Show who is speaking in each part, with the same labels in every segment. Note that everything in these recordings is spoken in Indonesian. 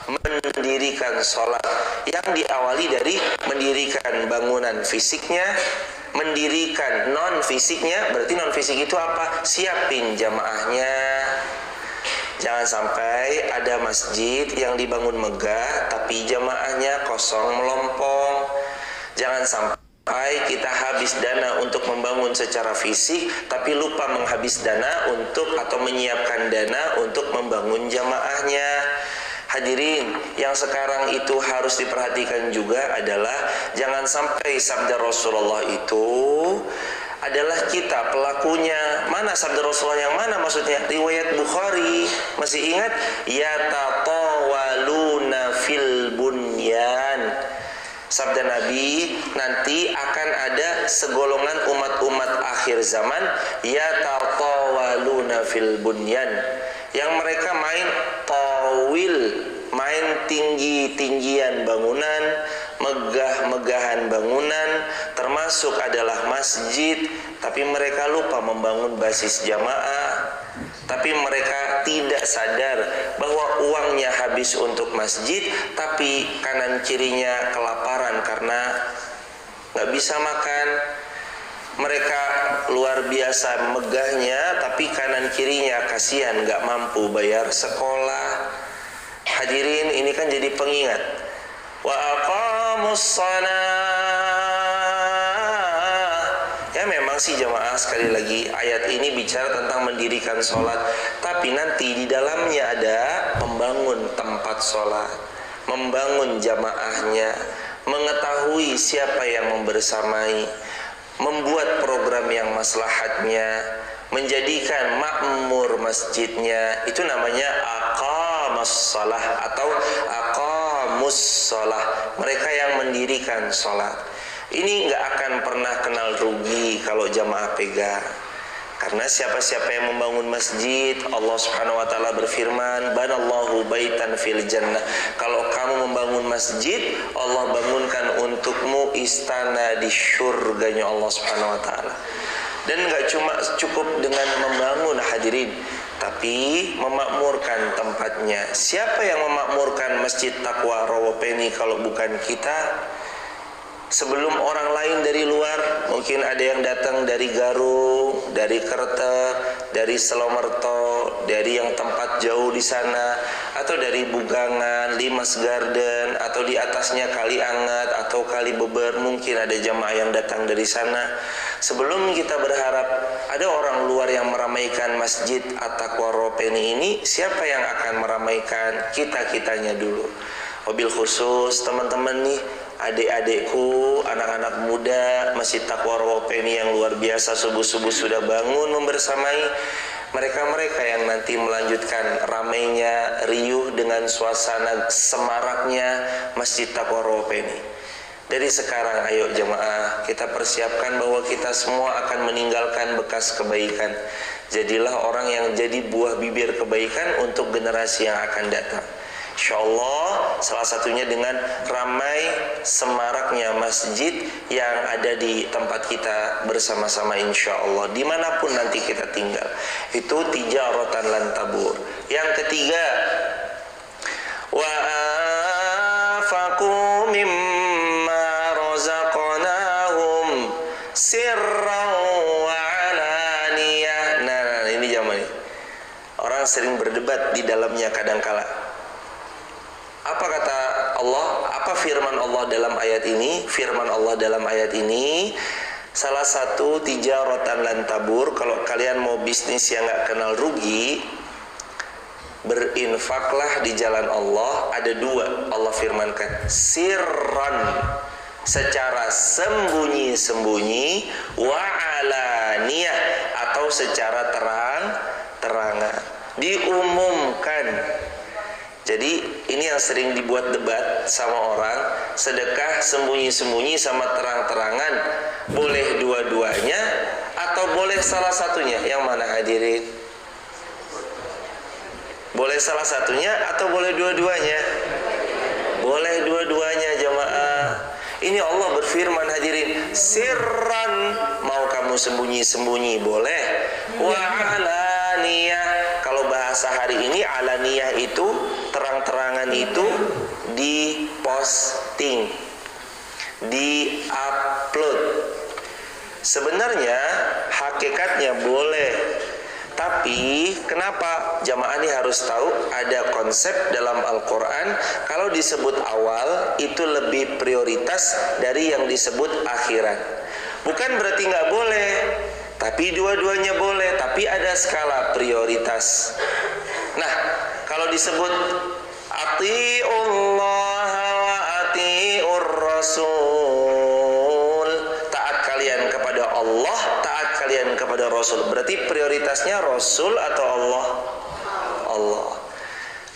Speaker 1: mendirikan sholat yang diawali dari mendirikan bangunan fisiknya, mendirikan non fisiknya. Berarti non fisik itu apa? Siapin jamaahnya. Jangan sampai ada masjid yang dibangun megah tapi jamaahnya kosong melompong. Jangan sampai kita habis dana untuk membangun secara fisik tapi lupa menghabis dana untuk atau menyiapkan dana untuk membangun jamaahnya. Hadirin, yang sekarang itu harus diperhatikan juga adalah jangan sampai sabda Rasulullah itu adalah kita pelakunya. Mana sabda Rasulullah yang mana maksudnya? Riwayat Bukhari. Masih ingat? Yatatawaluna fil bunyan. Sabda Nabi, nanti akan ada segolongan umat-umat akhir zaman yatatawaluna fil bunyan, yang mereka main tawil, main tinggi-tinggian bangunan, megah-megahan bangunan, termasuk adalah masjid, tapi mereka lupa membangun basis jamaah. Tapi mereka tidak sadar bahwa uangnya habis untuk masjid, tapi kanan kirinya kelaparan karena nggak bisa makan. Mereka luar biasa megahnya, tapi kanan kirinya kasihan nggak mampu bayar sekolah. Hadirin, ini kan jadi pengingat. Wa aqamus shalah. Ya memang sih jamaah, sekali lagi ayat ini bicara tentang mendirikan sholat, tapi nanti di dalamnya ada membangun tempat sholat, membangun jamaahnya, mengetahui siapa yang membersamai, membuat program yang maslahatnya, menjadikan makmur masjidnya. Itu namanya aqamus shalah atau aqamus shalah, mereka yang mendirikan sholat. Ini nggak akan pernah kenal rugi kalau jamaah pegang. Karena siapa-siapa yang membangun masjid, Allah Subhanahu wa taala berfirman, "Banallahu baitan fil jannah." Kalau kamu membangun masjid, Allah bangunkan untukmu istana di surganya Allah Subhanahu wa taala. Dan nggak cuma cukup dengan membangun, hadirin, tapi memakmurkan tempatnya. Siapa yang memakmurkan Masjid Taqwa Rawopeni kalau bukan kita? Sebelum orang lain dari luar, mungkin ada yang datang dari Garung, dari Kertek, dari Selomerto, dari yang tempat jauh di sana, atau dari Bugangan, Limas Garden, atau di atasnya Kali Angat atau Kali Beber, mungkin ada jamaah yang datang dari sana. Sebelum kita berharap ada orang luar yang meramaikan Masjid At-Taqwa Rawopeni ini, siapa yang akan meramaikan? Kita-kitanya dulu. Wabil khusus teman-teman nih, adik-adikku, anak-anak muda Masjid Taqwa Rawopeni yang luar biasa, subuh-subuh sudah bangun membersamai. Mereka-mereka yang nanti melanjutkan ramainya, riuh dengan suasana semaraknya Masjid Taqwa Rawopeni. Dari sekarang ayo jemaah, kita persiapkan bahwa kita semua akan meninggalkan bekas kebaikan. Jadilah orang yang jadi buah bibir kebaikan untuk generasi yang akan datang. InsyaAllah salah satunya dengan ramai semaraknya masjid yang ada di tempat kita bersama-sama, insyaAllah dimanapun nanti kita tinggal. Itu tijaratan lan tabur. Yang ketiga, wa anfaqu mimma razaqnahum sirran wa alaniyah. Nah, ini zaman ini orang sering berdebat di dalamnya kadangkala. Apa kata Allah? Apa firman Allah dalam ayat ini? Firman Allah dalam ayat ini, salah satu tijaratan lan tabur, kalau kalian mau bisnis yang gak kenal rugi, berinfaklah di jalan Allah. Ada dua Allah firmankan, sirran, secara sembunyi-sembunyi, wa alaniyah, atau secara terang-terangan, diumumkan. Jadi ini yang sering dibuat debat sama orang, sedekah sembunyi-sembunyi sama terang-terangan, boleh dua-duanya atau boleh salah satunya? Yang mana hadirin? Boleh salah satunya atau boleh dua-duanya? Boleh dua-duanya jamaah. Ini Allah berfirman hadirin, sirran, mau kamu sembunyi-sembunyi boleh, wa alaniyah. Kalau bahasa hari ini alaniyah itu terang-terangan tangan itu diposting, di-upload. Sebenarnya hakikatnya boleh, tapi kenapa jamaah ini harus tahu ada konsep dalam Al-Quran, kalau disebut awal itu lebih prioritas dari yang disebut akhiran. Bukan berarti nggak boleh, tapi dua-duanya boleh, tapi ada skala prioritas. Nah, kalau disebut atiullah wa atiur rasul, taat kalian kepada Allah, taat kalian kepada Rasul, berarti prioritasnya Rasul atau Allah? Allah.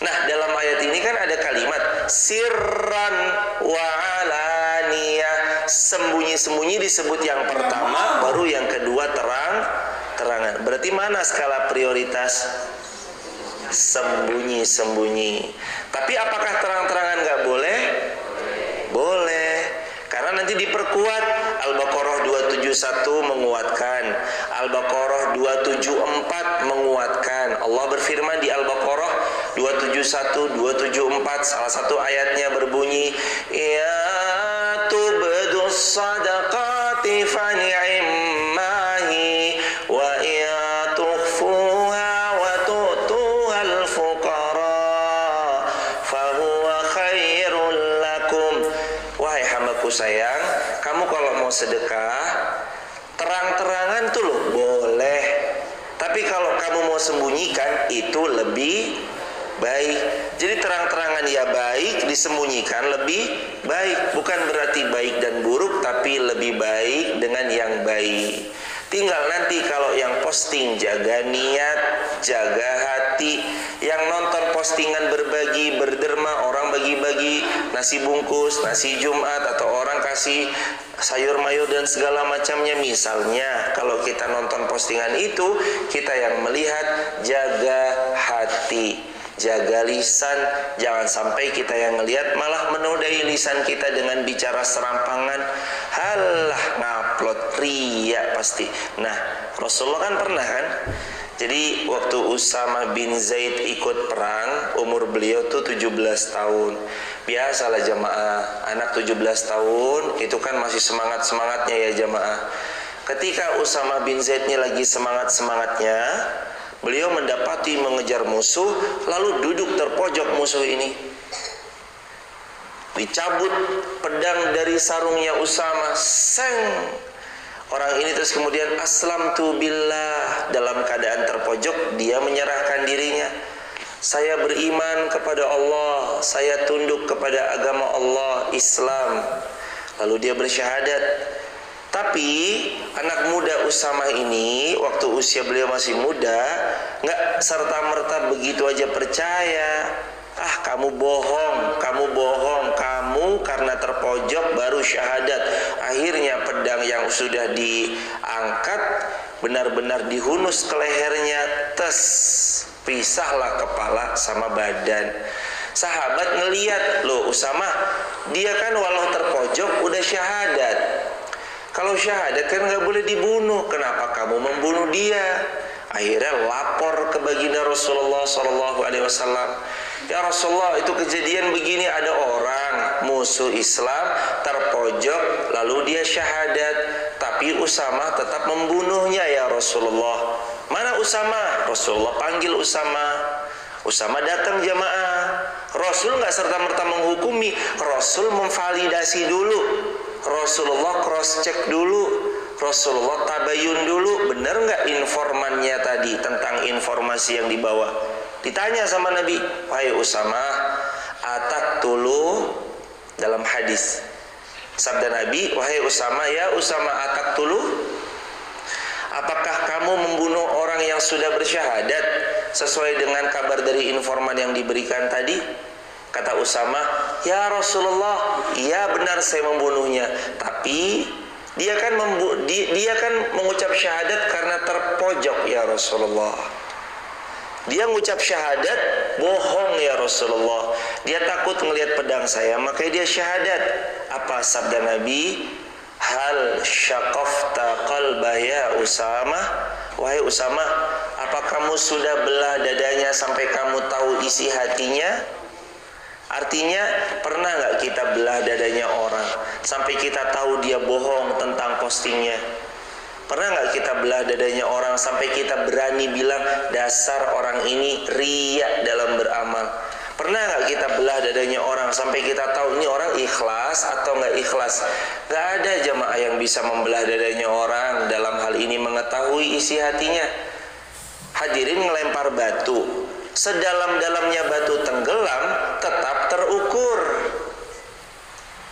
Speaker 1: Nah, dalam ayat ini kan ada kalimat sirran wa alaniyah, sembunyi-sembunyi disebut yang pertama, baru yang kedua terang-terangan. Berarti mana skala prioritas? Sembunyi-sembunyi. Tapi apakah terang-terangan nggak boleh? Boleh. Karena nanti diperkuat. Al-Baqarah 271 menguatkan, Al-Baqarah 274 menguatkan. Allah berfirman di Al-Baqarah 271, 274, salah satu ayatnya berbunyi, ya tubdus sadaqati fa ni'mahi wa ya tukhfuha wa tu'tuhal fuqara fa huwa khairul lakum. Wahai hambaku sayang, kamu kalau mau sedekah terang-terangan tuh loh boleh, tapi kalau kamu mau sembunyikan itu lebih baik. Jadi terang-terangan ya baik, disembunyikan lebih baik. Bukan berarti baik dan buruk, tapi lebih baik dengan yang baik. Tinggal nanti kalau yang posting jaga niat, jaga hati. Yang nonton postingan berbagi, berderma, orang bagi-bagi nasi bungkus, nasi Jumat, atau orang kasih sayur mayur dan segala macamnya. Misalnya kalau kita nonton postingan itu, kita yang melihat, jaga hati, jaga lisan. Jangan sampai kita yang ngelihat malah menodai lisan kita dengan bicara serampangan. Halah, ngupload, ria pasti. Nah, Rasulullah kan pernah kan, jadi waktu Usama bin Zaid ikut perang, umur beliau tuh 17 tahun. Biasalah jamaah, anak 17 tahun itu kan masih semangat-semangatnya ya jamaah. Ketika Usama bin Zaid ini lagi semangat-semangatnya, beliau mendapati mengejar musuh, lalu duduk terpojok musuh ini. Dicabut pedang dari sarungnya Usama, seng. Orang ini terus kemudian aslamtu billah, dalam keadaan terpojok dia menyerahkan dirinya. Saya beriman kepada Allah, saya tunduk kepada agama Allah, Islam. Lalu dia bersyahadat. Tapi anak muda Usama ini waktu usia beliau masih muda, nggak serta-merta begitu aja percaya. Ah, kamu bohong, kamu karena terpojok baru syahadat. Akhirnya pedang yang sudah diangkat benar-benar dihunus ke lehernya, tes, pisahlah kepala sama badan. Sahabat ngeliat, loh Usama, dia kan walau terpojok udah syahadat. Kalau syahadat kan nggak boleh dibunuh, kenapa kamu membunuh dia? Akhirnya lapor ke baginda Rasulullah SAW. Ya Rasulullah, itu kejadian begini, ada orang musuh Islam terpojok lalu dia syahadat, tapi Usama tetap membunuhnya ya Rasulullah. Mana Usama? Rasulullah panggil Usama. Usama datang jamaah. Rasul nggak serta-merta menghukumi, Rasul memvalidasi dulu. Rasulullah cross check dulu. Rasulullah tabayun dulu, benar nggak informannya tadi tentang informasi yang dibawa. Ditanya sama Nabi, wahai Usama, ataktulu, dalam hadis sabda Nabi, wahai Usama, ya Usama, ataktulu, apakah kamu membunuh orang yang sudah bersyahadat sesuai dengan kabar dari informan yang diberikan tadi? Kata Usama, ya Rasulullah, iya benar saya membunuhnya, tapi dia kan mengucap syahadat karena terpojok ya Rasulullah. Dia mengucap syahadat bohong ya Rasulullah. Dia takut ngelihat pedang saya, makanya dia syahadat. Apa sabda Nabi? Hal syaqafta qalbah ya Usama? Wahai Usama, apa kamu sudah belah dadanya sampai kamu tahu isi hatinya? Artinya, pernah nggak kita belah dadanya orang sampai kita tahu dia bohong tentang postingnya? Pernah nggak kita belah dadanya orang sampai kita berani bilang dasar orang ini riya dalam beramal? Pernah nggak kita belah dadanya orang sampai kita tahu ini orang ikhlas atau nggak ikhlas? Nggak ada jamaah yang bisa membelah dadanya orang dalam hal ini mengetahui isi hatinya. Hadirin, ngelempar batu, sedalam-dalamnya batu tenggelam tetap terukur.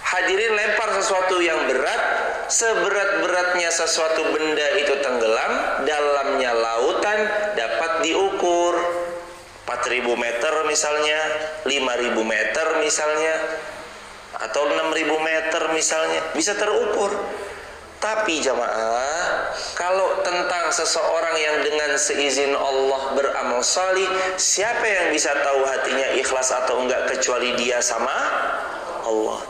Speaker 1: Hadirin, lempar sesuatu yang berat, seberat-beratnya sesuatu benda itu tenggelam, dalamnya lautan dapat diukur. 4.000 meter misalnya, 5.000 meter misalnya, atau 6.000 meter misalnya, bisa terukur. Tapi jamaah, kalau tentang seseorang yang dengan seizin Allah beramal salih, siapa yang bisa tahu hatinya ikhlas atau enggak kecuali dia sama Allah?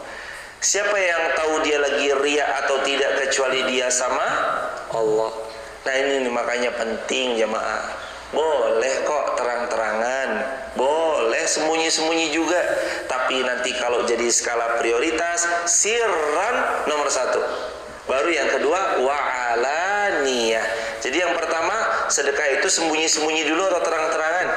Speaker 1: Siapa yang tahu dia lagi riya atau tidak kecuali dia sama Allah? Nah ini makanya penting jamaah. Boleh kok terang-terangan, boleh sembunyi-sembunyi juga, tapi nanti kalau jadi skala prioritas, sirran nomor 1. Baru yang kedua, wa'alaniyah. Jadi yang pertama, sedekah itu sembunyi-sembunyi dulu atau terang-terangan?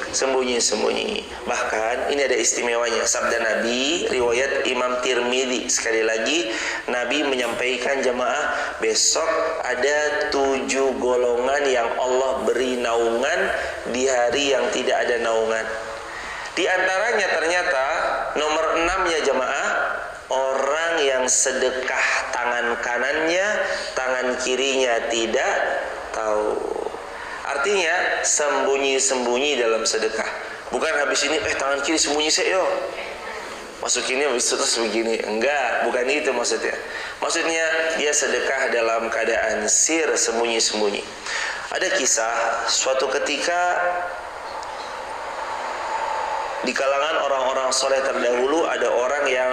Speaker 1: Sembunyi-sembunyi. Bahkan ini ada istimewanya, sabda Nabi riwayat Imam Tirmidzi. Sekali lagi, Nabi menyampaikan jamaah, besok ada 7 golongan yang Allah beri naungan di hari yang tidak ada naungan. Di antaranya ternyata nomor 6 ya jamaah, orang yang sedekah tangan kanannya, tangan kirinya tidak tahu. Artinya sembunyi-sembunyi dalam sedekah. Bukan habis ini tangan kiri sembunyi saya yo, masukinnya habis terus begini. Enggak, bukan itu maksudnya. Maksudnya dia sedekah dalam keadaan sir, sembunyi-sembunyi. Ada kisah suatu ketika di kalangan orang-orang soleh terdahulu ada orang yang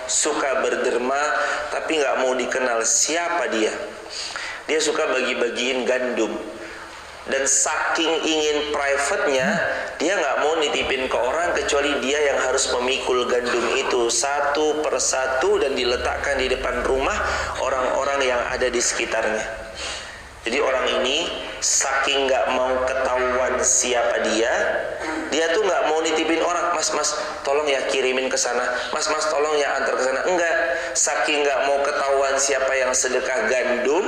Speaker 1: suka berderma tapi nggak mau dikenal siapa dia. Dia suka bagi-bagiin gandum. Dan saking ingin private-nya, dia nggak mau nitipin ke orang kecuali dia yang harus memikul gandum itu satu persatu dan diletakkan di depan rumah orang-orang yang ada di sekitarnya. Jadi orang ini saking nggak mau ketahuan siapa dia tuh nggak mau nitipin orang, mas tolong ya kirimin ke sana, mas tolong ya antar ke sana. Enggak, saking nggak mau ketahuan siapa yang sedekah gandum,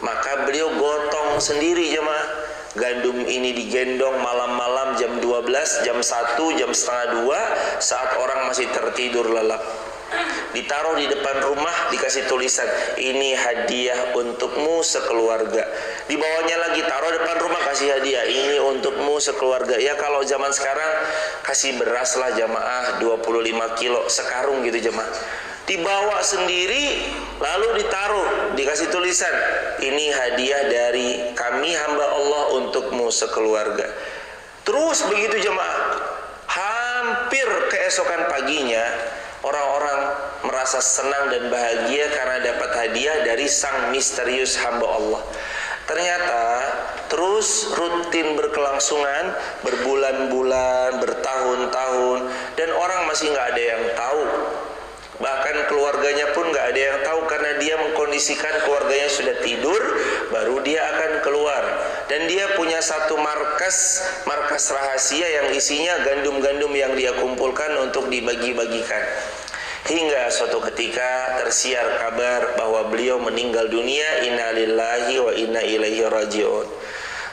Speaker 1: maka beliau gotong sendiri jemaah. Gandum ini digendong malam-malam jam 12, jam 1, jam setengah 2 saat orang masih tertidur lelap. Ditaruh di depan rumah, dikasih tulisan, ini hadiah untukmu sekeluarga. Di bawahnya lagi, taruh depan rumah, kasih hadiah, ini untukmu sekeluarga. Ya kalau zaman sekarang kasih beras lah jamaah 25 kilo sekarung gitu jamaah. Dibawa sendiri, lalu ditaruh, dikasih tulisan, ini hadiah dari kami hamba Allah untukmu sekeluarga. Terus begitu jemaah, hampir keesokan paginya orang-orang merasa senang dan bahagia karena dapat hadiah dari sang misterius hamba Allah. Ternyata terus rutin berkelangsungan berbulan-bulan, bertahun-tahun, dan orang masih nggak ada yang tahu. Bahkan keluarganya pun nggak ada yang tahu karena dia mengkondisikan keluarganya sudah tidur, baru dia akan keluar. Dan dia punya satu markas rahasia yang isinya gandum-gandum yang dia kumpulkan untuk dibagi-bagikan. Hingga suatu ketika tersiar kabar bahwa beliau meninggal dunia, inna lillahi wa inna ilaihi raji'un.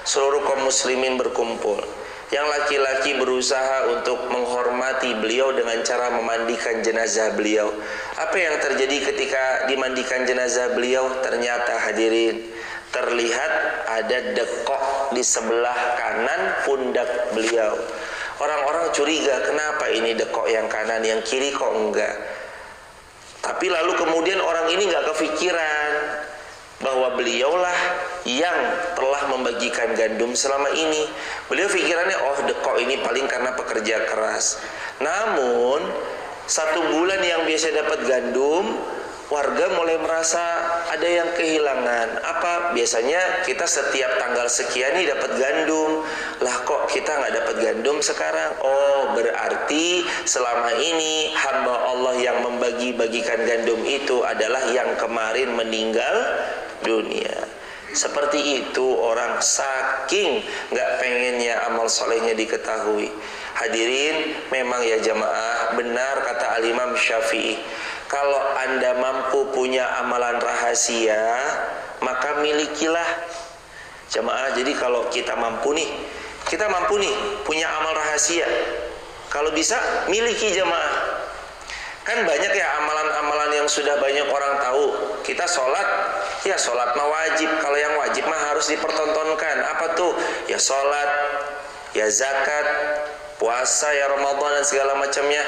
Speaker 1: Seluruh kaum muslimin berkumpul. Yang laki-laki berusaha untuk menghormati beliau dengan cara memandikan jenazah beliau. Apa yang terjadi ketika dimandikan jenazah beliau? Ternyata hadirin, terlihat ada dekok di sebelah kanan pundak beliau. Orang-orang curiga, kenapa ini dekok yang kanan, yang kiri kok enggak? Tapi lalu kemudian orang ini enggak kepikiran bahwa beliaulah yang telah membagikan gandum selama ini. Beliau pikirannya, oh dekok ini paling karena pekerja keras. Namun 1 bulan yang biasa dapat gandum, warga mulai merasa ada yang kehilangan. Apa? Biasanya kita setiap tanggal sekian nih dapat gandum. Lah kok kita nggak dapat gandum sekarang? Oh, berarti selama ini hamba Allah yang membagi-bagikan gandum itu adalah yang kemarin meninggal dunia. Seperti itu orang saking nggak pengennya amal solehnya diketahui. Hadirin, memang ya jamaah, benar kata Al-Imam Syafi'i, kalau Anda mampu punya amalan rahasia, maka milikilah. Jamaah, jadi kalau kita mampu nih punya amal rahasia, kalau bisa miliki jamaah. Kan banyak ya amalan-amalan yang sudah banyak orang tahu. Kita sholat, ya sholat mah wajib. Kalau yang wajib mah harus dipertontonkan. Apa tuh? Ya sholat, ya zakat, puasa, ya Ramadan dan segala macamnya.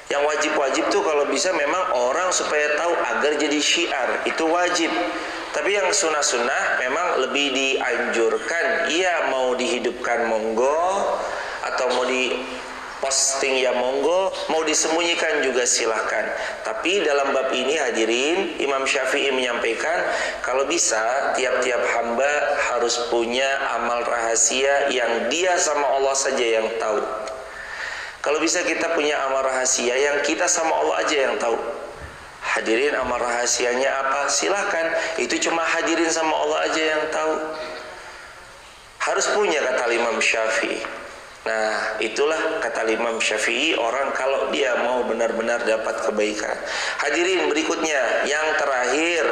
Speaker 1: Yang wajib-wajib tuh kalau bisa memang orang supaya tahu agar jadi syiar, itu wajib. Tapi yang sunnah-sunnah memang lebih dianjurkan. Iya, mau dihidupkan monggo, atau mau di posting ya monggo, mau disembunyikan juga silahkan. Tapi dalam bab ini hadirin, Imam Syafi'i menyampaikan kalau bisa tiap-tiap hamba harus punya amal rahasia yang dia sama Allah saja yang tahu. Kalau bisa kita punya amal rahasia yang kita sama Allah aja yang tahu. Hadirin, amal rahasianya apa? Silahkan, itu cuma hadirin sama Allah aja yang tahu. Harus punya, kata Imam Syafi'i. Nah, itulah kata Imam Syafi'i, orang kalau dia mau benar-benar dapat kebaikan. Hadirin, berikutnya yang terakhir,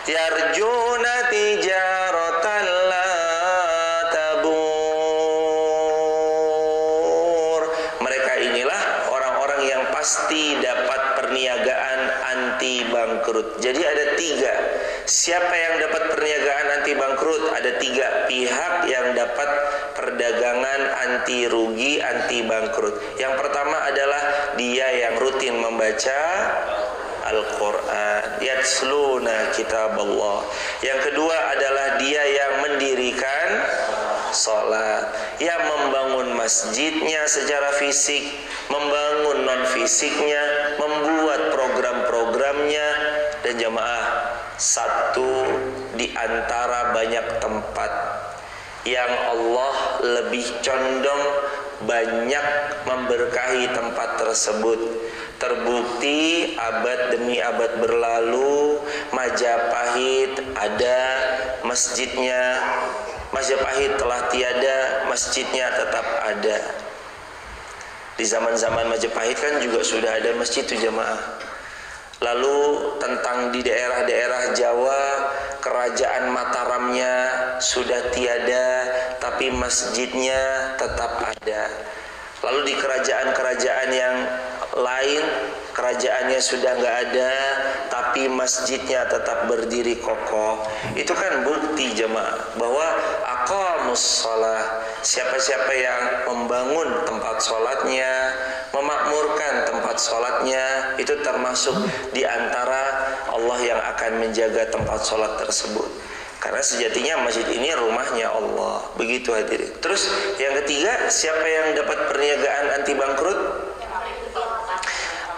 Speaker 1: yarjuna tijaratan la tabur. Mereka inilah orang-orang yang pasti dapat perniagaan anti bangkrut. Jadi ada 3. Siapa yang dapat perniagaan anti bangkrut? Ada 3 pihak yang dapat perdagangan anti rugi, anti bangkrut. Yang pertama adalah dia yang rutin membaca Al-Quran, yatsluna kitab Allah. Yang kedua adalah dia yang mendirikan sholat, yang membangun masjidnya secara fisik, membangun non fisiknya, membuat program-programnya. Dan jamaah, satu di antara banyak tempat yang Allah lebih condong banyak memberkahi tempat tersebut. Terbukti abad demi abad berlalu, Majapahit ada masjidnya. Majapahit telah tiada, masjidnya tetap ada. Di zaman-zaman Majapahit kan juga sudah ada masjid tuh jamaah. Lalu tentang di daerah-daerah Jawa, kerajaan Mataramnya sudah tiada, tapi masjidnya tetap ada. Lalu di kerajaan-kerajaan yang lain, kerajaannya sudah nggak ada, tapi masjidnya tetap berdiri kokoh. Itu kan bukti jemaah bahwa aqamus shalah, siapa-siapa yang membangun tempat sholatnya, memakmurkan tempat sholatnya, itu termasuk di antara Allah yang akan menjaga tempat sholat tersebut. Karena sejatinya masjid ini rumahnya Allah. Begitu hadirin. Terus yang ketiga, siapa yang dapat perniagaan anti bangkrut?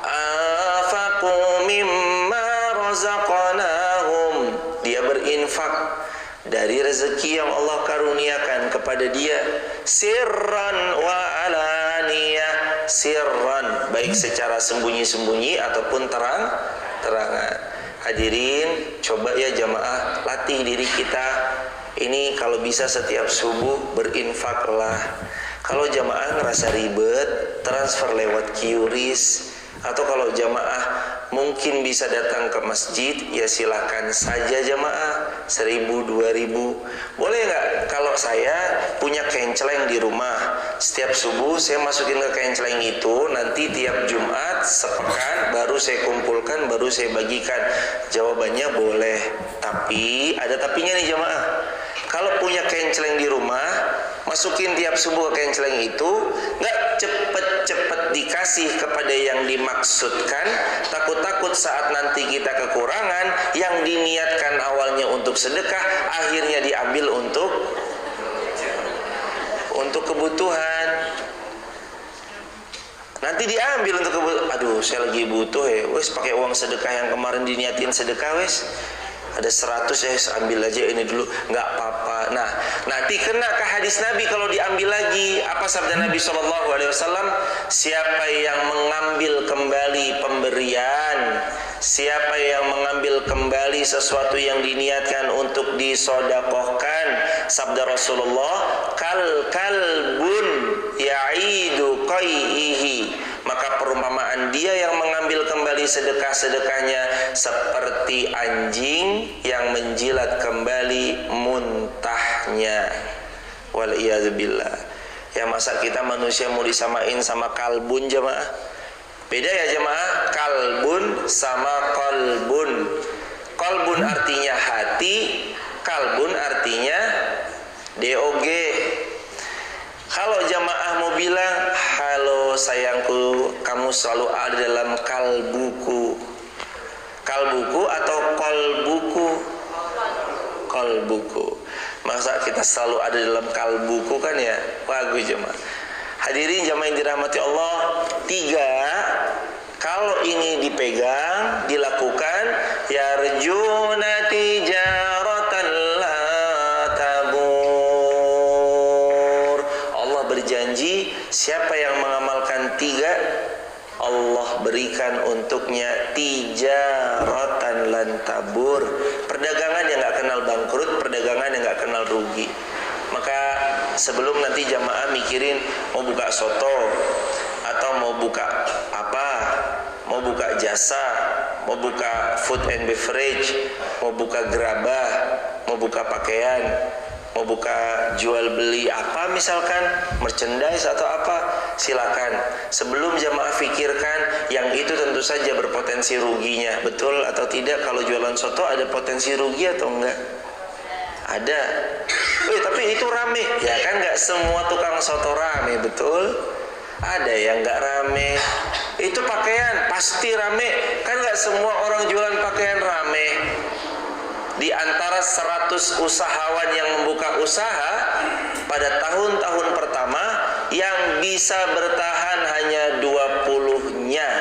Speaker 1: Anfaqu mimma razaqnahum. Dia berinfak dari rezeki yang Allah karuniakan kepada dia, sirran wa alaniyah. Sirran, baik secara sembunyi-sembunyi ataupun terang-terangan. Hadirin, coba ya jamaah, latih diri kita. Ini kalau bisa setiap subuh berinfaklah. Kalau jamaah ngerasa ribet, transfer lewat QRIS. Atau kalau jamaah mungkin bisa datang ke masjid, ya silakan saja jamaah, 1.000, 2.000. Boleh nggak kalau saya punya kenceleng di rumah, setiap subuh saya masukin ke kenceleng itu, nanti tiap Jumat sepekan baru saya kumpulkan, baru saya bagikan. Jawabannya boleh, tapi ada tapinya nih jamaah. Kalau punya kenceleng di rumah, masukin tiap subuh ke kenceleng itu, nggak cepet-cepet dikasih kepada yang dimaksudkan. Takut-takut saat nanti kita kekurangan, yang diniatkan awalnya untuk sedekah, akhirnya diambil untuk kebutuhan. Nanti diambil untuk kebutuhan. Aduh, saya lagi butuh ya. Wes pakai uang sedekah yang kemarin diniatin sedekah wes. Ada 100 ya, ambil aja ini dulu, nggak apa-apa. Nah, nanti kena ke hadis Nabi kalau diambil lagi. Apa sabda Nabi SAW? Siapa yang mengambil kembali pemberian, siapa yang mengambil kembali sesuatu yang diniatkan untuk disodakohkan, sabda Rasulullah, kalbun ya'idu qai'ihi, maka perumpamaan dia yang mengambil kembali sedekah-sedekahnya seperti anjing yang menjilat kembali muntahnya. Waliyadzubillah. Ya, masa kita manusia mau disamain sama kalbun, jemaah? Beda ya jemaah, kalbun sama kolbun. Kolbun artinya hati, kalbun artinya DOG. Kalau jamaah mau bilang, halo sayangku, kamu selalu ada dalam kalbuku. Kalbuku atau kolbuku? Kolbuku. Masa kita selalu ada dalam kalbuku kan ya? Bagus jemaah. Hadirin jamaah yang dirahmati Allah, 3, kalau ini dipegang, dilakukan, yarjuna tijaratan la tabur. Allah berjanji, siapa yang mengamalkan 3, Allah berikan untuknya tijaratan lan tabur, perdagangan yang gak kenal bangkrut, perdagangan yang gak kenal rugi. Maka sebelum nanti jamaah mikirin mau buka soto atau mau buka apa, mau buka jasa, mau buka food and beverage, mau buka gerabah, mau buka pakaian, mau buka jual beli apa misalkan, merchandise atau apa, silakan. Sebelum jamaah pikirkan yang itu tentu saja berpotensi ruginya. Betul atau tidak kalau jualan soto ada potensi rugi atau enggak? Ada. Tapi itu rame. Ya kan nggak semua tukang soto rame, betul? Ada yang nggak rame. Itu pakaian pasti rame. Kan nggak semua orang jualan pakaian rame. Di antara 100 usahawan yang membuka usaha pada tahun-tahun pertama, yang bisa bertahan hanya 20-nya.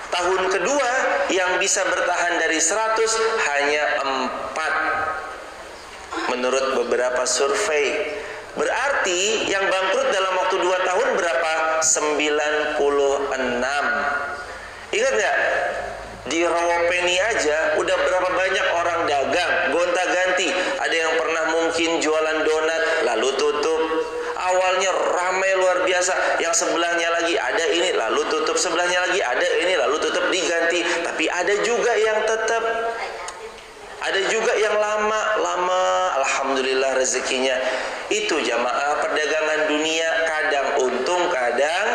Speaker 1: Tahun kedua yang bisa bertahan dari 100 hanya 4. Menurut beberapa survei. Berarti yang bangkrut dalam waktu 2 tahun berapa? 96. Ingat gak? Di Rawopeni aja udah berapa banyak orang dagang gonta-ganti. Ada yang pernah mungkin jualan donat lalu tutup. Awalnya ramai luar biasa. Yang sebelahnya lagi ada ini lalu tutup, sebelahnya lagi ada ini lalu tutup, diganti. Tapi ada juga yang tetap, ada juga yang lama, alhamdulillah rezekinya. Itu jamaah perdagangan dunia, kadang untung, kadang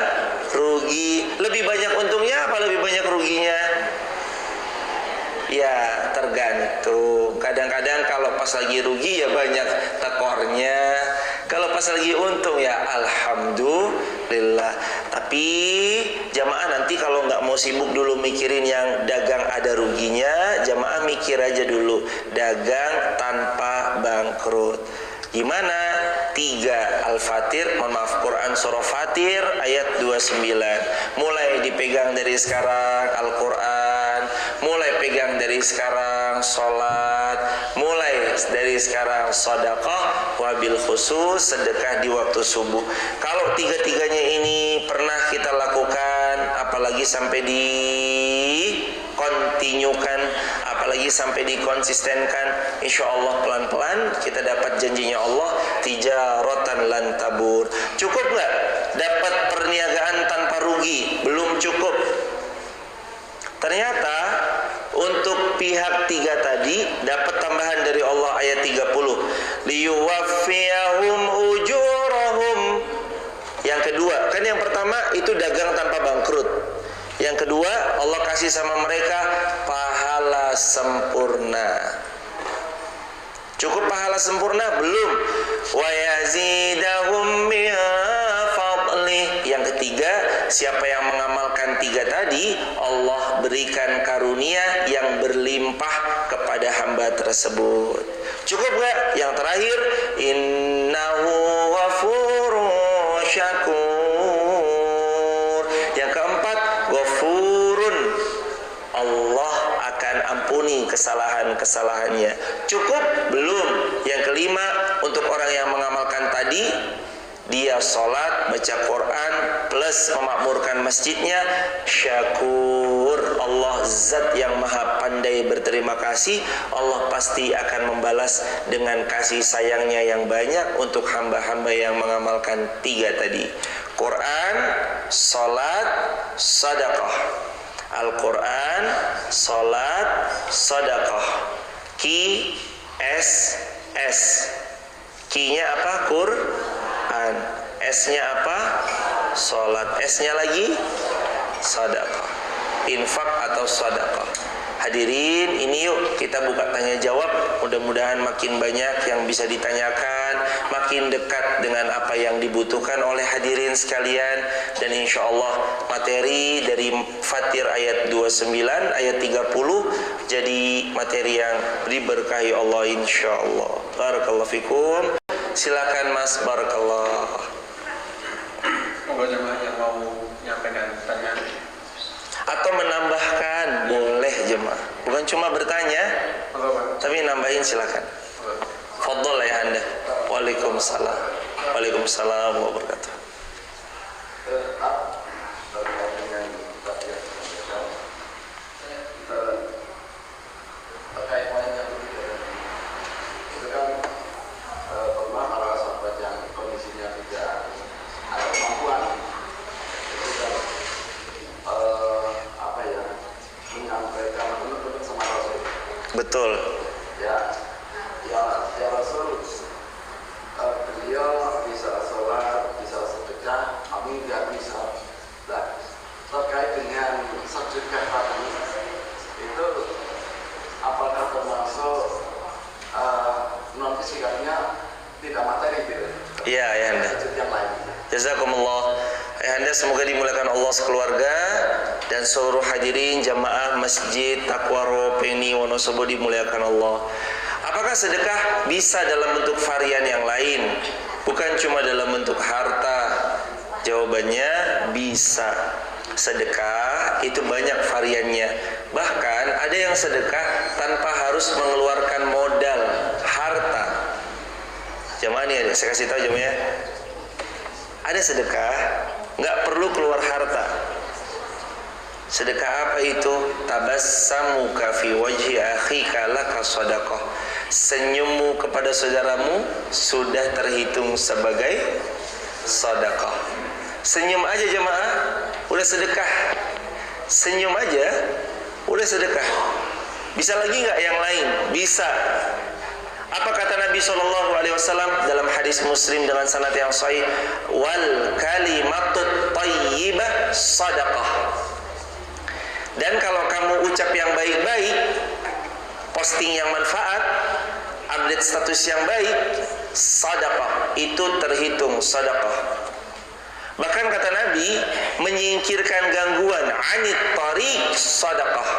Speaker 1: rugi. Lebih banyak untungnya apa lebih banyak ruginya? Ya tergantung. Kadang-kadang kalau pas lagi rugi ya banyak tekornya. Kalau pas lagi untung ya alhamdulillah. Tapi jamaah nanti kalau nggak mau sibuk dulu mikirin yang dagang ada ruginya, jamaah mikir aja dulu dagang tanpa bangkrut. Gimana? 3 Al-Fatir, mohon maaf, Quran surah Fatir ayat 29. Mulai dipegang dari sekarang Al-Quran, mulai pegang dari sekarang sholat, mulai dari sekarang sedekah, wabil khusus sedekah di waktu subuh. Kalau 3-3-nya ini pernah kita lakukan, apalagi sampai di kontinukan, apalagi sampai dikonsistenkan, insya Allah pelan-pelan kita dapat janjinya Allah, tijaratan lan tabur. Cukup nggak dapat perniagaan tanpa rugi? Belum cukup. Ternyata untuk pihak 3 tadi dapat tambahan dari Allah ayat 30, liyuwaffiyahum ujurahum. Yang kedua, kan yang pertama itu dagang tanpa bangkrut. Yang kedua, Allah kasih sama mereka pahala sempurna. Cukup pahala sempurna? Belum. Wa yazidahum min fadli. Yang ketiga, siapa yang mengamalkan 3 tadi, Allah berikan karunia yang berlimpah kepada hamba tersebut. Cukup gak? Yang terakhir, innahu ghafurun syakur. Ghafurun, Allah akan ampuni kesalahan-kesalahannya. Cukup? Belum. Yang kelima, untuk orang yang mengamalkan tadi, dia sholat, baca Quran, plus memakmurkan masjidnya, syakur. Allah zat yang maha pandai berterima kasih. Allah pasti akan membalas dengan kasih sayangnya yang banyak untuk hamba-hamba yang mengamalkan tiga tadi: Quran, sholat, sedekah. Al-Quran, sholat, sedekah. Ki, S. Ki-nya apa? Quran. S-nya apa? Sholat. S-nya lagi? Sedekah. Infak atau sedekah. Hadirin, ini yuk kita buka tanya jawab. Mudah-mudahan makin banyak yang bisa ditanyakan, makin dekat dengan apa yang dibutuhkan oleh hadirin sekalian. Dan insya Allah materi dari Fatir ayat 29, ayat 30 jadi materi yang diberkahi Allah insya Allah. Barakallahu fikum. Silakan Mas, barakallah.
Speaker 2: Monggo jemaah yang mau menyampaikan pertanyaan
Speaker 1: atau menambahkan, boleh jemaah. Bukan cuma bertanya, tapi nambahin silakan. Fadhol ya Anda. Waalaikumsalam. Waalaikumsalam warahmatullahi wabarakatuh. Betul.
Speaker 3: Ya Rasul, beliau bisa sholat, bisa sedekah, kami nggak bisa. Nah, terkait dengan sedekah tadi, itu apakah termasuk non fisikanya tidak materi gitu?
Speaker 1: Iya, ya Anda.
Speaker 3: Yang lain.
Speaker 1: Jazakumullah. Anda semoga dimuliakan Allah sekeluarga dan seluruh hadirin jamaah Masjid Taqwa Peni Wonosobo dimuliakan Allah. Apakah sedekah bisa dalam bentuk varian yang lain? Bukan cuma dalam bentuk harta. Jawabannya bisa. Sedekah itu banyak variannya. Bahkan ada yang sedekah tanpa harus mengeluarkan modal harta. Jamaah nih, saya kasih tahu jamaah ya. Ada sedekah nggak perlu keluar harta. Sedekah apa itu? Tabassamuka fi wajhi akhika laka shadaqah. Senyummu kepada saudaramu sudah terhitung sebagai sedekah. Senyum aja jemaah udah sedekah. Senyum aja udah sedekah. Bisa lagi nggak yang lain? Bisa. Apa kata Nabi SAW dalam hadis Muslim dengan sanad yang sahih? Wal kalimatut thayyibah shadaqah. Dan kalau kamu ucap yang baik-baik, posting yang manfaat, update status yang baik, shadaqah, itu terhitung shadaqah. Bahkan kata Nabi, menyingkirkan gangguan anit tariq shadaqah.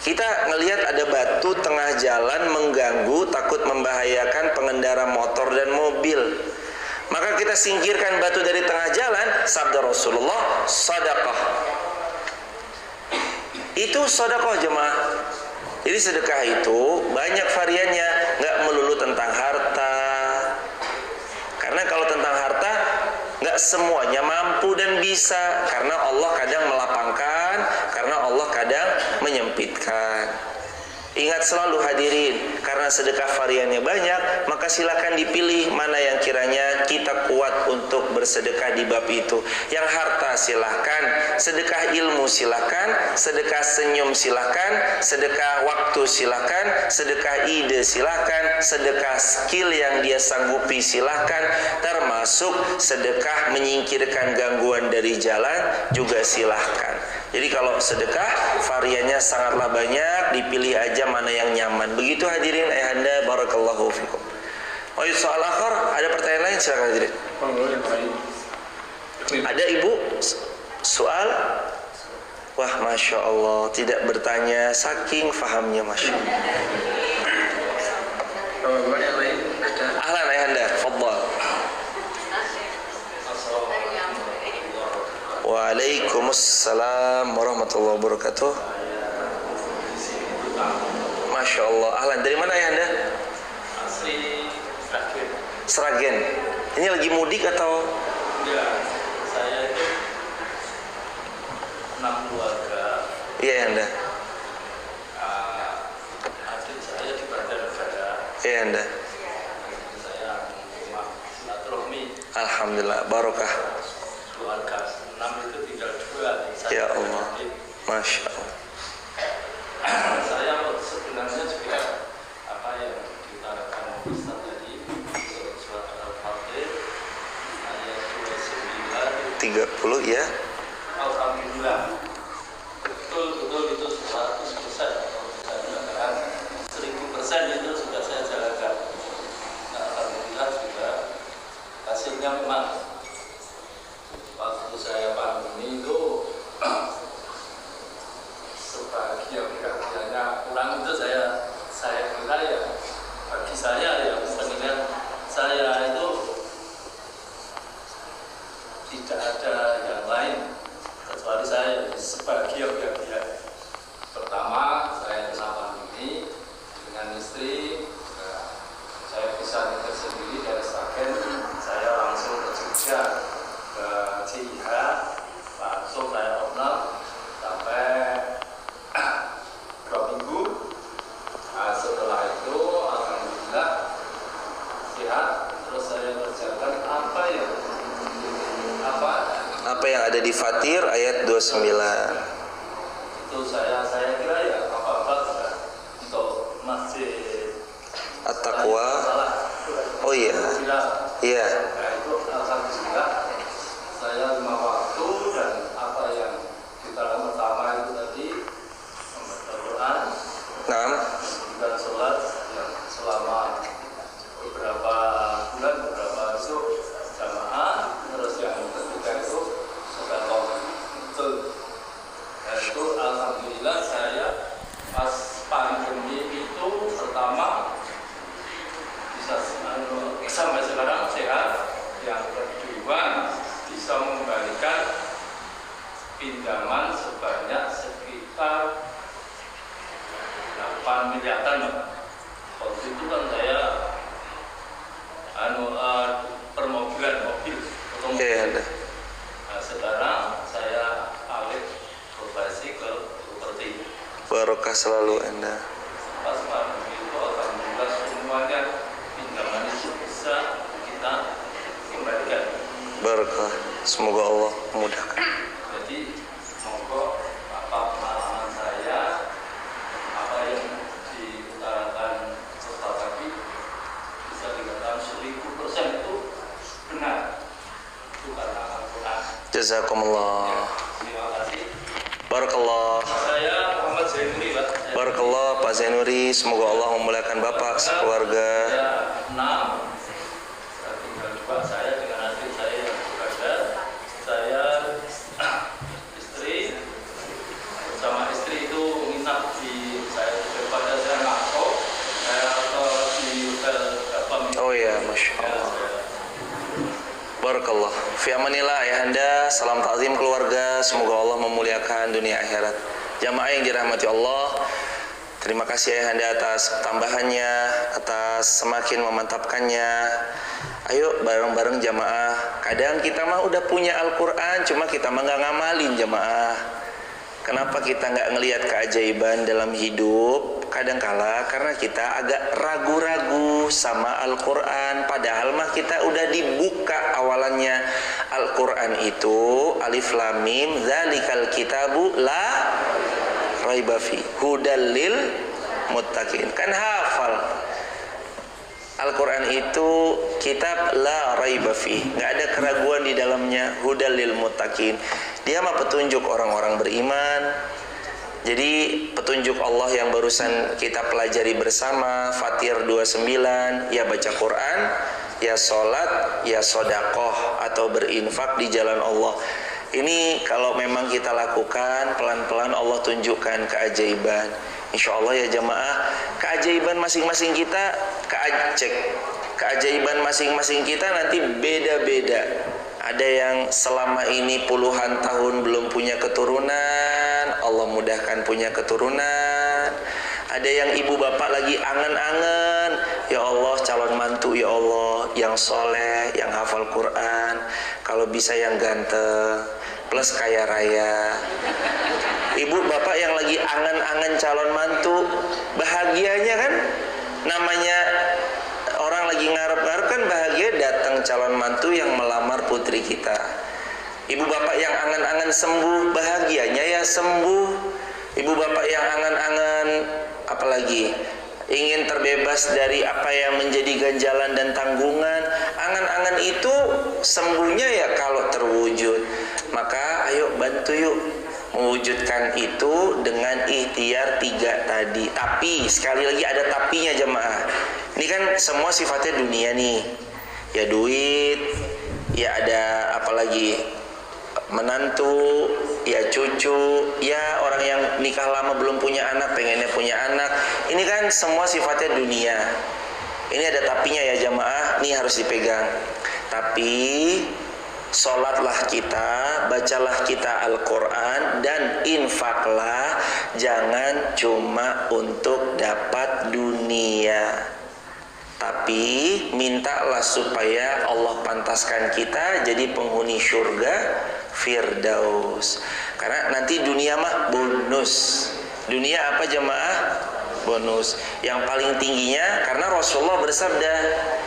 Speaker 1: Kita ngelihat ada batu tengah jalan mengganggu, takut membahayakan pengendara motor dan mobil. Maka kita singkirkan batu dari tengah jalan, sabda Rasulullah, sedekah. Itu sedekah jemaah. Jadi sedekah itu banyak variannya, nggak melulu tentang harta. Karena kalau tentang harta, nggak semuanya mampu dan bisa. Karena Allah kadang melapangkan, karena Allah kadang menyempitkan. Ingat selalu hadirin, karena sedekah variannya banyak, maka silakan dipilih mana yang kiranya kita kuat untuk bersedekah di bab itu. Yang harta silakan, sedekah ilmu silakan, sedekah senyum silakan, sedekah waktu silakan, sedekah ide silakan, sedekah skill yang dia sanggupi silakan, termasuk sedekah menyingkirkan gangguan dari jalan juga silahkan. Jadi kalau sedekah variannya sangatlah banyak, dipilih aja mana yang nyaman. Begitu hadirin ayahanda, barakallahu fikum. Oh, soal akhir, ada pertanyaan lain silakan hadirin. Ada ibu soal? Wah, masya Allah, tidak bertanya, saking fahamnya, masya Allah. Ahlan ayahanda, fadhal. Waalaikumsalam warahmatullahi wabarakatuh. Masya Allah. Ahlan, dari mana ya Anda?
Speaker 4: Asli Sragen.
Speaker 1: Sragen. Ini lagi mudik atau?
Speaker 4: Enggak, saya itu 6 keluarga.
Speaker 1: Iya ya Anda.
Speaker 4: Adik saya di Banjarnegara.
Speaker 1: Iya Anda.
Speaker 4: Saya rumah silaturahmi.
Speaker 1: Alhamdulillah, barokah.
Speaker 4: Keluarga 6 itu tinggal 2. Saya
Speaker 1: Ya
Speaker 4: dan
Speaker 1: Allah.
Speaker 4: adik.
Speaker 1: Masya Allah.
Speaker 4: Saya sebenarnya juga apa yang diutarakan Ustaz tadi, surat Al-Fatih ayat 29.
Speaker 1: 30 ya.
Speaker 4: Alhamdulillah, betul itu 100% atau bisa dikatakan 1000% itu sudah saya jalankan. Nah, alhamdulillah juga hasilnya memang waktu saya pandemi itu sebagiannya kurang itu saya kira ya bagi saya ya penilaian saya itu tidak ada yang lain kecuali saya sebagian pertama saya kena pandemi dengan istri, saya bisa nikah sendiri dari Sragen, saya langsung ke Jogja ke CIH, langsung saya open sampai 2 minggu. Nah, setelah itu alhamdulillah sehat, terus saya kerjakan
Speaker 1: Apa yang ada di Fatir ayat 29.
Speaker 4: itu saya kira ya apa untuk masjid
Speaker 1: At-Taqwa. Oh iya.
Speaker 4: Alhamdulillah.
Speaker 1: Iya.
Speaker 4: Nah, itu alhamdulillah saya 5 waktu dan apa yang kita lakukan pertama itu tadi membaca Quran
Speaker 1: Naam.
Speaker 4: dan sholat yang selama beberapa bulan besok jamaah, terus yang ketiga itu sedekah betul. Dan itu alhamdulillah saya pas pandemi itu pertama bisa sampai sekarang sehat, yang kedua bisa membalikan pinjaman sebanyak sekitar 8 miliaran. Waktu itu kan saya permobilan mobil otomobil.
Speaker 1: Iya Anda.
Speaker 4: Nah, sekarang saya alih profesi ke properti.
Speaker 1: Barokah selalu Anda.
Speaker 4: Pas pandemi itu alhamdulillah semuanya pinjaman itu bisa kita kembalikan.
Speaker 1: Barokah. Semoga Allah memudahkan.
Speaker 4: Jadi monggo apa pengalaman saya, apa yang diutarakan Ustaz tadi bisa dikatakan 1000% itu benar. Itu karena Al-Quran.
Speaker 1: Jazakumullah.
Speaker 4: Terima kasih.
Speaker 1: Barakallah.
Speaker 4: Saya Muhammad Zainuri, Pak.
Speaker 1: Barakallah Pak Zainuri. Semoga Allah memuliakan Bapak sekeluarga.
Speaker 4: Saya 6. Saya tinggal 2. Saya dengan adik saya yang bekerja. Saya istri bersama istri itu menginap di saya daripada saya ngakau saya di hotel Gapam.
Speaker 1: Oh ya, Masya Allah. Barakallah. Fi amanillah ayahanda. Salam ta'zim keluarga. Semoga Allah memuliakan dunia akhirat. Jamaah yang dirahmati Allah, terima kasih ayahanda atas tambahannya, atas semakin memantapkannya. Ayo bareng-bareng jamaah. Kadang kita mah udah punya Al-Quran, cuma kita mah nggak ngamalin jamaah. Kenapa kita nggak ngelihat keajaiban dalam hidup? Kadangkala karena kita agak ragu-ragu sama Al-Quran. Padahal mah kita udah dibuka awalannya. Al-Quran itu alif lam mim dzalikal kitabu la raiba fi hudal lil muttaqin. Kan hafal. Al-Quran itu kitab la raiba fi, nggak ada keraguan di dalamnya. Hudal lil muttaqin. Dia mah petunjuk orang-orang beriman. Jadi petunjuk Allah yang barusan kita pelajari bersama, Fatir 29, ya baca Quran, ya sholat, ya sodakoh atau berinfak di jalan Allah. Ini kalau memang kita lakukan, pelan-pelan Allah tunjukkan keajaiban. Insya Allah ya jamaah, keajaiban masing-masing kita, keajaiban masing-masing kita nanti beda-beda. Ada yang selama ini puluhan tahun belum punya keturunan, Allah mudahkan punya keturunan. Ada yang ibu bapak lagi angen-angen, ya Allah calon mantu ya Allah yang soleh, yang hafal Quran, kalau bisa yang ganteng, plus kaya raya. Ibu bapak yang lagi angen-angen calon mantu, bahagianya kan, namanya orang lagi ngarep-ngarep kan bahagia, datang calon mantu yang melamar putri kita. Ibu bapak yang angan-angan sembuh, bahagianya ya sembuh. Ibu bapak yang angan-angan apalagi ingin terbebas dari apa yang menjadi ganjalan dan tanggungan, angan-angan itu sembuhnya ya kalau terwujud. Maka ayo bantu yuk mewujudkan itu dengan ikhtiar 3 tadi. Tapi sekali lagi ada tapinya jemaah. Ini kan semua sifatnya dunia nih. Ya duit, ya ada apalagi menantu, ya cucu, ya orang yang nikah lama belum punya anak, pengennya punya anak. Ini kan semua sifatnya dunia. Ini ada tapinya ya jamaah, ini harus dipegang. Tapi sholatlah kita, bacalah kita Al-Quran, dan infaklah, jangan cuma untuk dapat dunia. Tapi mintalah supaya Allah pantaskan kita jadi penghuni surga Firdaus. Karena nanti dunia mah bonus. Dunia apa jemaah? Bonus. Yang paling tingginya karena Rasulullah bersabda,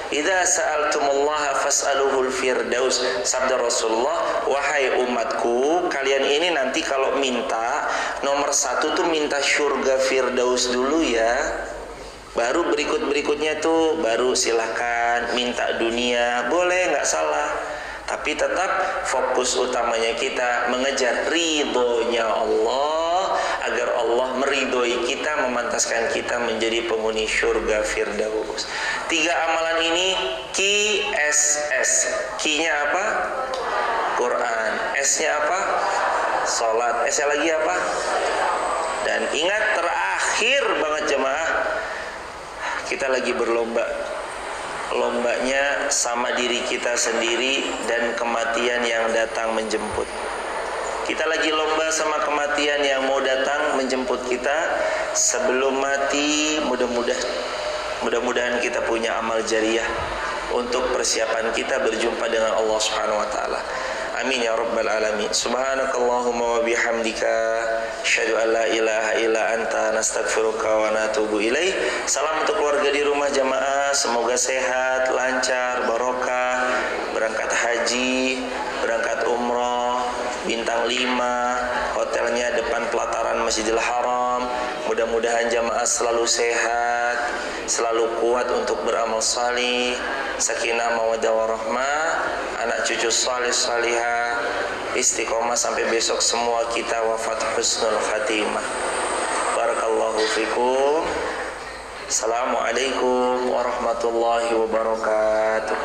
Speaker 1: "Idza sa'altumullaha fas'aluhul firdaus." Sabda Rasulullah, "Wahai umatku, kalian ini nanti kalau minta, nomor 1 tuh minta surga Firdaus dulu ya. Baru berikutnya tuh baru silahkan minta dunia, boleh nggak salah. Tapi tetap fokus utamanya kita mengejar ridhonya Allah, agar Allah meridhoi kita, memantaskan kita menjadi penghuni surga Firdaus." 3 amalan ini KSS. Q-nya apa? Quran. S-nya apa? Salat. S-nya lagi apa? Dan ingat terakhir banget jemaah, kita lagi berlomba. Lombanya sama diri kita sendiri dan kematian yang datang menjemput. Kita lagi lomba sama kematian yang mau datang menjemput kita. Sebelum mati, mudah-mudahan kita punya amal jariah untuk persiapan kita berjumpa dengan Allah Subhanahu wa taala. Amin ya rabbal alamin. Subhanakallahumma wa bihamdika, asyhadu an la ilaha illa anta, nastaghfiruka wa natubu ilaih. Salam untuk keluarga di rumah jamaah, semoga sehat, lancar, barokah, berangkat haji, berangkat umroh, bintang 5, hotelnya depan pelataran Masjidil Haram. Mudah-mudahan jamaah selalu sehat, selalu kuat untuk beramal salih, sakinah mawaddah warahmah, anak cucu salih salihah, istiqomah sampai besok semua kita wafat husnul khatimah. Barakallahu fikum. Assalamualaikum warahmatullahi wabarakatuh.